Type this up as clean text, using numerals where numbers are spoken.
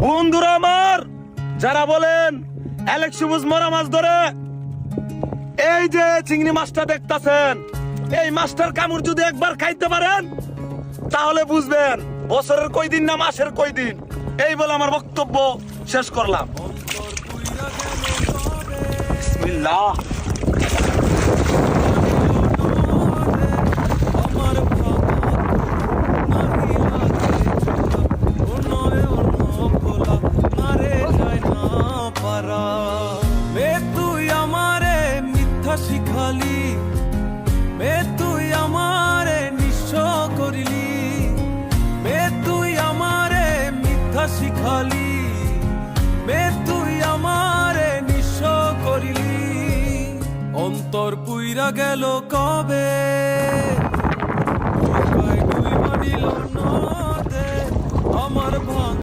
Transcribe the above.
বন্ধুরা আমার যারা বলেন অ্যালেক সবুজ মরা মাছ ধরে, এই যে চিংড়ি মাছটা দেখতাছেন, এই মাছটার কামড় যদি একবার খাইতে পারেন তাহলে বুঝবেন বছরের কয় দিন না মাসের কয় দিন। এই বলে আমার বক্তব্য শেষ করলাম। বিসমিল্লাহ। শিখালি বে তুই আমারে নিঃস্ব করিলি, বে তুই আমারে মিথ্যা শিখালি, বে তুই আমারে নিঃস্ব করিলি। অন্তর পুইরা গেল কবে, তুই মানিল নদে আমার